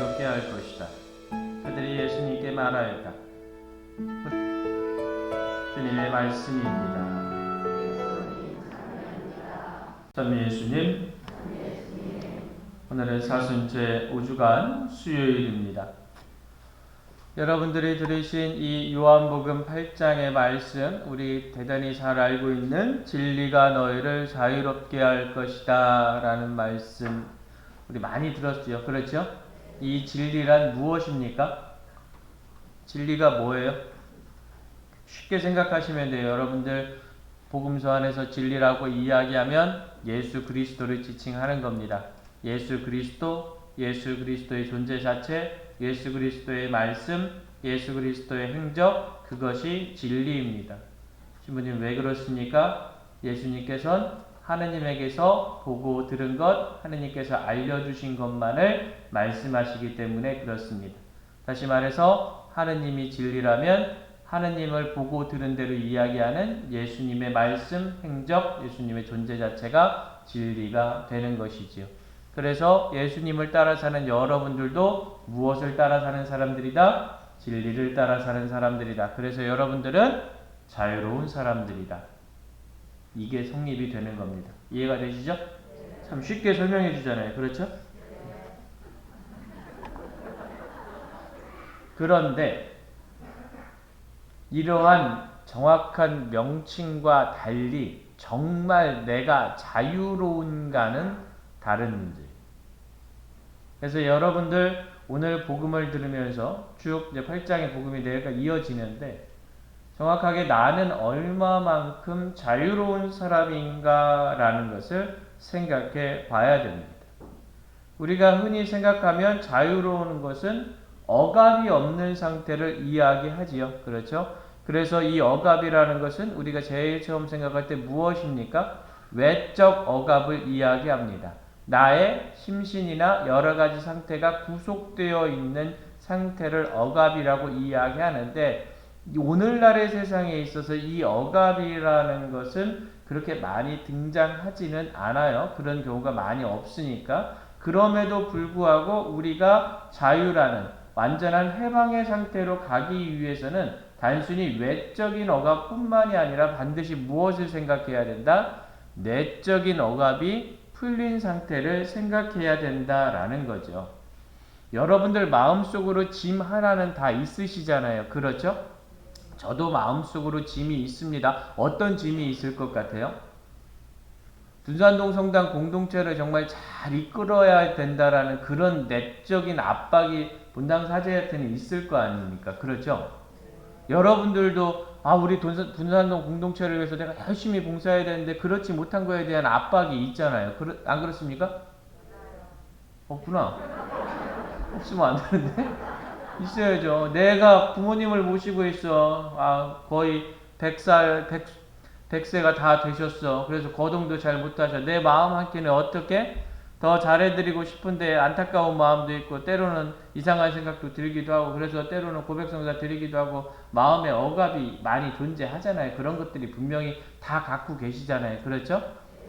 자유롭게 할 것이다. 그들이 예수님께 말하였다. 주님의 말씀입니다. 참 예수님, 오늘은 사순절 5주간 수요일입니다. 여러분들이 들으신 이 요한복음 8장의 말씀, 우리 대단히 잘 알고 있는 진리가 너희를 자유롭게 할 것이다 라는 말씀 우리 많이 들었죠. 그렇죠? 이 진리란 무엇입니까? 진리가 뭐예요? 쉽게 생각하시면 돼요. 여러분들 복음서 안에서 진리라고 이야기하면 예수 그리스도를 지칭하는 겁니다. 예수 그리스도의 존재 자체, 예수 그리스도의 말씀, 예수 그리스도의 행적, 그것이 진리입니다. 신부님 왜 그렇습니까? 예수님께서는 하느님에게서 보고 들은 것, 하느님께서 알려주신 것만을 말씀하시기 때문에 그렇습니다. 다시 말해서 하느님이 진리라면 하느님을 보고 들은 대로 이야기하는 예수님의 말씀, 행적, 예수님의 존재 자체가 진리가 되는 것이지요. 그래서 예수님을 따라 사는 여러분들도 무엇을 따라 사는 사람들이다? 진리를 따라 사는 사람들이다. 그래서 여러분들은 자유로운 사람들이다. 이게 성립이 되는 겁니다. 이해가 되시죠? 참 쉽게 설명해 주잖아요. 그렇죠? 그런데 이러한 정확한 명칭과 달리 정말 내가 자유로운가는 다른 문제예요. 그래서 여러분들 오늘 복음을 들으면서 쭉 이제 8장의 복음이 내가 이어지는데 정확하게 나는 얼마만큼 자유로운 사람인가라는 것을 생각해 봐야 됩니다. 우리가 흔히 생각하면 자유로운 것은 억압이 없는 상태를 이야기하지요. 그렇죠? 그래서 이 억압이라는 것은 우리가 제일 처음 생각할 때 무엇입니까? 외적 억압을 이야기합니다. 나의 심신이나 여러 가지 상태가 구속되어 있는 상태를 억압이라고 이야기하는데 오늘날의 세상에 있어서 이 억압이라는 것은 그렇게 많이 등장하지는 않아요. 그런 경우가 많이 없으니까. 그럼에도 불구하고 우리가 자유라는 완전한 해방의 상태로 가기 위해서는 단순히 외적인 억압뿐만이 아니라 반드시 무엇을 생각해야 된다? 내적인 억압이 풀린 상태를 생각해야 된다라는 거죠. 여러분들 마음속으로 짐 하나는 다 있으시잖아요. 그렇죠? 저도 마음속으로 짐이 있습니다. 어떤 짐이 있을 것 같아요? 둔산동 성당 공동체를 정말 잘 이끌어야 된다라는 그런 내적인 압박이 분당 사제한테는 있을 거 아닙니까? 그렇죠? 여러분들도 우리 둔산동 공동체를 위해서 내가 열심히 봉사해야 되는데 그렇지 못한 거에 대한 압박이 있잖아요. 안 그렇습니까? 없구나. 없으면 안 되는데? 있어야죠. 내가 부모님을 모시고 있어. 거의 100세가 다 되셨어. 그래서 거동도 잘 못하셔. 내 마음 한켠에 어떻게 더 잘해드리고 싶은데 안타까운 마음도 있고 때로는 이상한 생각도 들기도 하고 그래서 때로는 고백성사 드리기도 하고 마음의 억압이 많이 존재하잖아요. 그런 것들이 분명히 다 갖고 계시잖아요. 그렇죠?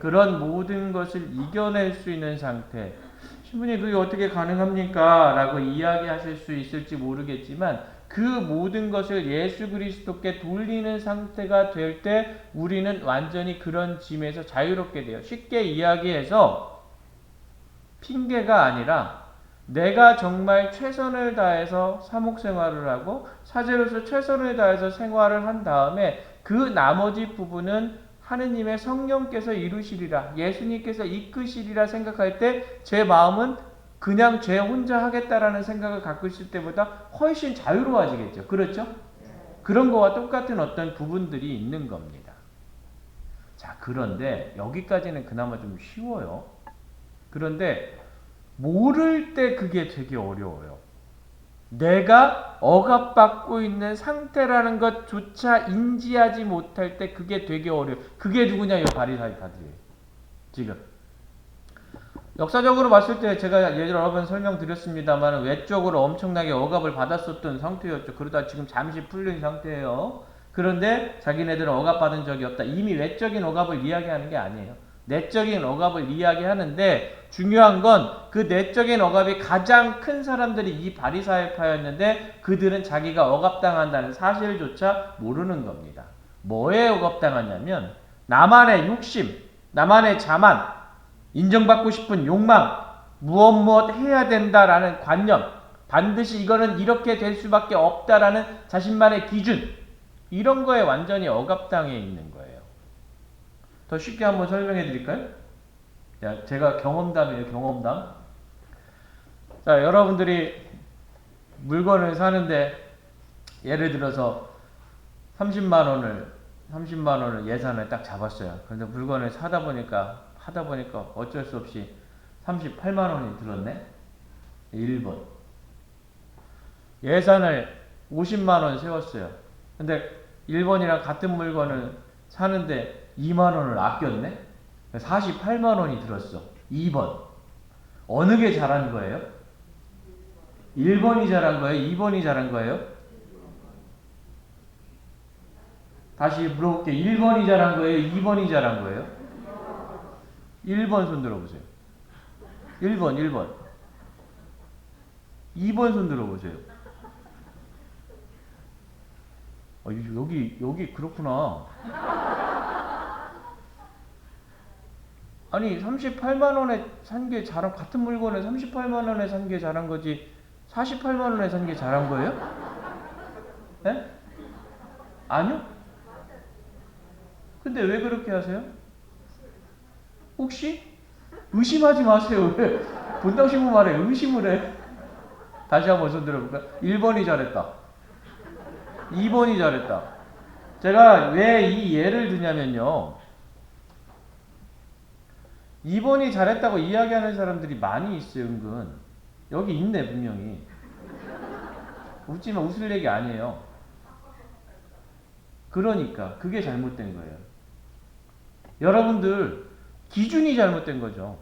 그런 모든 것을 이겨낼 수 있는 상태. 신부님 그게 어떻게 가능합니까? 라고 이야기하실 수 있을지 모르겠지만 그 모든 것을 예수 그리스도께 돌리는 상태가 될 때 우리는 완전히 그런 짐에서 자유롭게 돼요. 쉽게 이야기해서 핑계가 아니라 내가 정말 최선을 다해서 사목생활을 하고 사제로서 최선을 다해서 생활을 한 다음에 그 나머지 부분은 하느님의 성령께서 이루시리라, 예수님께서 이끄시리라 생각할 때 제 마음은 그냥 제 혼자 하겠다라는 생각을 갖고 있을 때보다 훨씬 자유로워지겠죠. 그렇죠? 그런 거와 똑같은 어떤 부분들이 있는 겁니다. 자, 그런데 여기까지는 그나마 좀 쉬워요. 그런데 모를 때 그게 되게 어려워요. 내가 억압받고 있는 상태라는 것조차 인지하지 못할 때 그게 되게 어려워요. 그게 누구냐? 이 바리사이파들이에요. 지금 역사적으로 봤을 때 제가 여러 번 설명드렸습니다만 외적으로 엄청나게 억압을 받았었던 상태였죠. 그러다 지금 잠시 풀린 상태예요. 그런데 자기네들은 억압받은 적이 없다. 이미 외적인 억압을 이야기하는 게 아니에요. 내적인 억압을 이야기하는데 중요한 건 그 내적인 억압이 가장 큰 사람들이 이 바리사이파였는데 그들은 자기가 억압당한다는 사실조차 모르는 겁니다. 뭐에 억압당하냐면 나만의 욕심, 나만의 자만, 인정받고 싶은 욕망, 무엇 해야 된다라는 관념, 반드시 이거는 이렇게 될 수밖에 없다라는 자신만의 기준, 이런 거에 완전히 억압당해 있는 거예요. 더 쉽게 한번 설명해 드릴까요? 자, 제가 경험담이에요, 경험담. 자, 여러분들이 물건을 사는데 예를 들어서 30만 원을 예산을 딱 잡았어요. 그런데 물건을 하다 보니까 어쩔 수 없이 38만 원이 들었네. 1번. 예산을 50만 원 세웠어요. 근데 1번이랑 같은 물건을 사는데 2만 원을 아꼈네. 48만 원이 들었어. 2번. 어느 게 잘한 거예요? 1번이 잘한 거예요? 2번이 잘한 거예요? 다시 물어볼게요. 1번이 잘한 거예요? 2번이 잘한 거예요? 1번 손 들어보세요. 1번. 2번 손 들어보세요. 여기 그렇구나. 아니 38만 원에 산 게 잘한, 같은 물건에 38만 원에 산 게 잘한 거지 48만 원에 산 게 잘한 거예요? 네? 아니요? 근데 왜 그렇게 하세요? 혹시? 의심하지 마세요. 왜 본당 신부 말에 의심을 해? 다시 한번 손 들어볼까요? 1번이 잘했다. 2번이 잘했다. 제가 왜 이 예를 드냐면요. 2번이 잘했다고 이야기하는 사람들이 많이 있어요, 은근. 여기 있네, 분명히. 웃지만 웃을 얘기 아니에요. 그러니까, 그게 잘못된 거예요. 여러분들, 기준이 잘못된 거죠.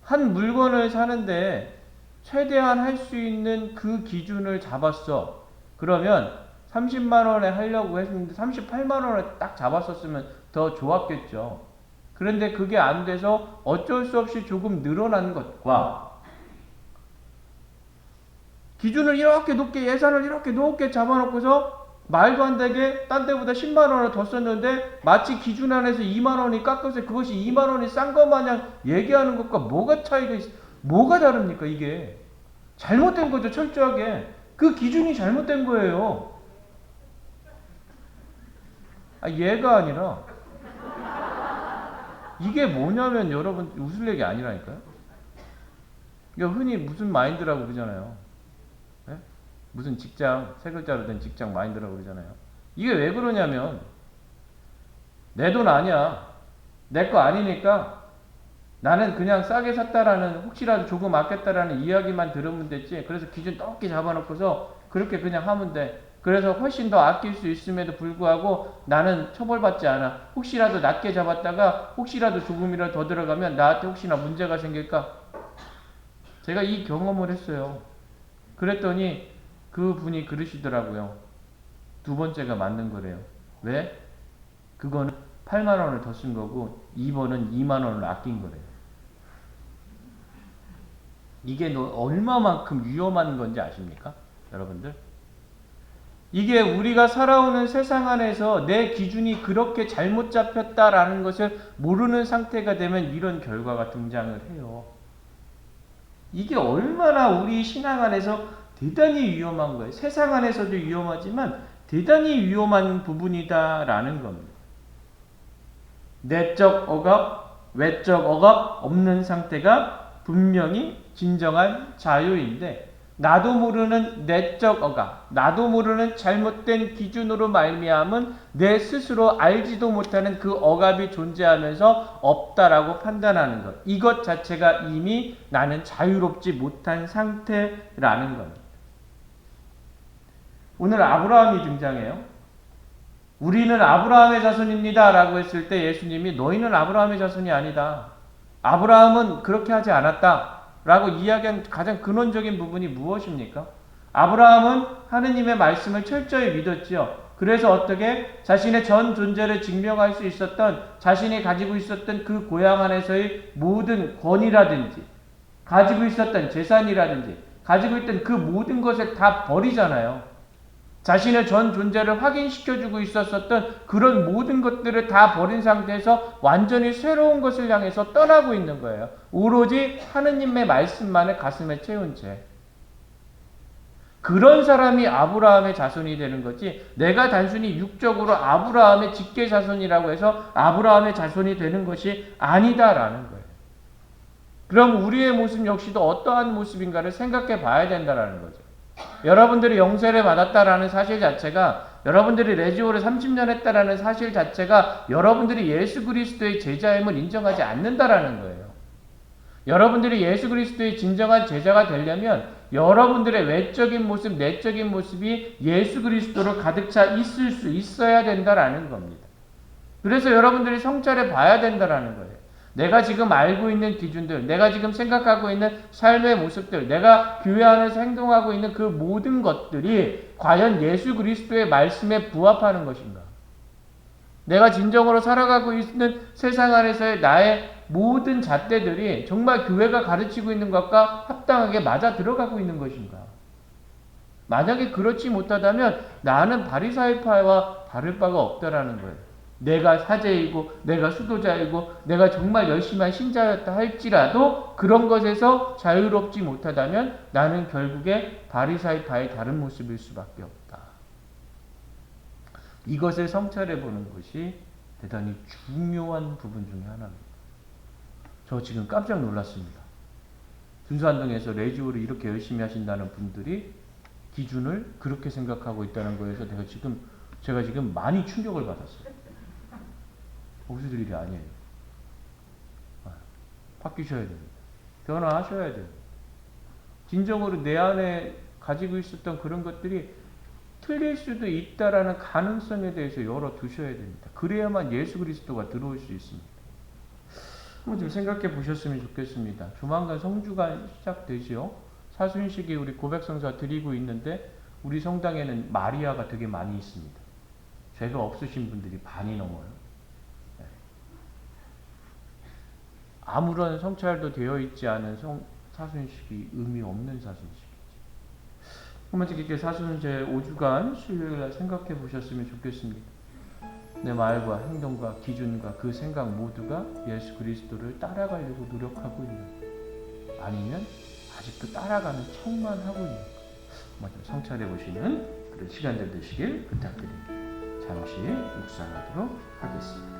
한 물건을 사는데, 최대한 할 수 있는 그 기준을 잡았어. 그러면 30만원에 하려고 했는데 38만원에 딱 잡았었으면 더 좋았겠죠. 그런데 그게 안 돼서 어쩔 수 없이 조금 늘어난 것과 기준을 이렇게 높게, 예산을 이렇게 높게 잡아놓고서 말도 안 되게 딴 데보다 10만원을 더 썼는데 마치 기준 안에서 2만원이 깎여서 그것이 2만원이 싼 것 마냥 얘기하는 것과 뭐가 차이가 있어? 뭐가 다릅니까 이게? 잘못된 거죠, 철저하게. 그 기준이 잘못된 거예요. 얘가 아니라 이게 뭐냐면 여러분 웃을 얘기 아니라니까요. 이거 흔히 무슨 마인드라고 그러잖아요. 네? 무슨 직장, 세 글자로 된 직장 마인드라고 그러잖아요. 이게 왜 그러냐면 내 돈 아니야. 내 거 아니니까 나는 그냥 싸게 샀다라는, 혹시라도 조금 아꼈다라는 이야기만 들으면 됐지. 그래서 기준 높게 잡아놓고서 그렇게 그냥 하면 돼. 그래서 훨씬 더 아낄 수 있음에도 불구하고 나는 처벌받지 않아. 혹시라도 낮게 잡았다가 혹시라도 조금이라도 더 들어가면 나한테 혹시나 문제가 생길까? 제가 이 경험을 했어요. 그랬더니 그 분이 그러시더라고요. 두 번째가 맞는 거래요. 왜? 그거는 8만 원을 더 쓴 거고 2번은 2만 원을 아낀 거래요. 이게 얼마만큼 위험한 건지 아십니까? 여러분들? 이게 우리가 살아오는 세상 안에서 내 기준이 그렇게 잘못 잡혔다라는 것을 모르는 상태가 되면 이런 결과가 등장을 해요. 이게 얼마나 우리 신앙 안에서 대단히 위험한 거예요. 세상 안에서도 위험하지만 대단히 위험한 부분이다라는 겁니다. 내적 억압, 외적 억압 없는 상태가 분명히 진정한 자유인데 나도 모르는 내적 억압, 나도 모르는 잘못된 기준으로 말미암은 내 스스로 알지도 못하는 그 억압이 존재하면서 없다라고 판단하는 것. 이것 자체가 이미 나는 자유롭지 못한 상태라는 겁니다. 오늘 아브라함이 등장해요. 우리는 아브라함의 자손입니다 라고 했을 때 예수님이 너희는 아브라함의 자손이 아니다. 아브라함은 그렇게 하지 않았다 라고 이야기한 가장 근원적인 부분이 무엇입니까? 아브라함은 하느님의 말씀을 철저히 믿었지요. 그래서 어떻게 자신의 전 존재를 증명할 수 있었던, 자신이 가지고 있었던 그 고향 안에서의 모든 권위라든지 가지고 있었던 재산이라든지 가지고 있던 그 모든 것을 다 버리잖아요. 자신의 전 존재를 확인시켜주고 있었던 그런 모든 것들을 다 버린 상태에서 완전히 새로운 것을 향해서 떠나고 있는 거예요. 오로지 하느님의 말씀만을 가슴에 채운 채. 그런 사람이 아브라함의 자손이 되는 거지, 내가 단순히 육적으로 아브라함의 직계 자손이라고 해서 아브라함의 자손이 되는 것이 아니다라는 거예요. 그럼 우리의 모습 역시도 어떠한 모습인가를 생각해 봐야 된다라는 거죠. 여러분들이 영세를 받았다라는 사실 자체가, 여러분들이 레지오를 30년 했다라는 사실 자체가 여러분들이 예수 그리스도의 제자임을 인정하지 않는다라는 거예요. 여러분들이 예수 그리스도의 진정한 제자가 되려면 여러분들의 외적인 모습, 내적인 모습이 예수 그리스도로 가득 차 있을 수 있어야 된다라는 겁니다. 그래서 여러분들이 성찰해 봐야 된다라는 거예요. 내가 지금 알고 있는 기준들, 내가 지금 생각하고 있는 삶의 모습들, 내가 교회 안에서 행동하고 있는 그 모든 것들이 과연 예수 그리스도의 말씀에 부합하는 것인가? 내가 진정으로 살아가고 있는 세상 안에서의 나의 모든 잣대들이 정말 교회가 가르치고 있는 것과 합당하게 맞아 들어가고 있는 것인가? 만약에 그렇지 못하다면 나는 바리사이파와 다를 바가 없다라는 거예요. 내가 사제이고 내가 수도자이고 내가 정말 열심한 신자였다 할지라도 그런 것에서 자유롭지 못하다면 나는 결국에 바리사이파의 다른 모습일 수밖에 없다. 이것을 성찰해 보는 것이 대단히 중요한 부분 중에 하나입니다. 저 지금 깜짝 놀랐습니다. 준수한동에서 레지오를 이렇게 열심히 하신다는 분들이 기준을 그렇게 생각하고 있다는 거에서 제가 지금 많이 충격을 받았어요. 없어질 일이 아니에요. 바뀌셔야 됩니다. 변화하셔야 돼요. 진정으로 내 안에 가지고 있었던 그런 것들이 틀릴 수도 있다라는 가능성에 대해서 열어두셔야 됩니다. 그래야만 예수 그리스도가 들어올 수 있습니다. 한번 좀 생각해 보셨으면 좋겠습니다. 조만간 성주가 시작되지요. 사순식이 우리 고백성사 드리고 있는데 우리 성당에는 마리아가 되게 많이 있습니다. 죄가 없으신 분들이 반이 넘어요. 아무런 성찰도 되어 있지 않은 사순식이 의미 없는 사순식이지. 한번 이렇게 사순 제 5주간 수요일날 생각해 보셨으면 좋겠습니다. 내 말과 행동과 기준과 그 생각 모두가 예수 그리스도를 따라가려고 노력하고 있는, 아니면 아직도 따라가는 척만 하고 있는, 한번 좀 성찰해 보시는 그런 시간들 되시길 부탁드립니다. 잠시 묵상하도록 하겠습니다.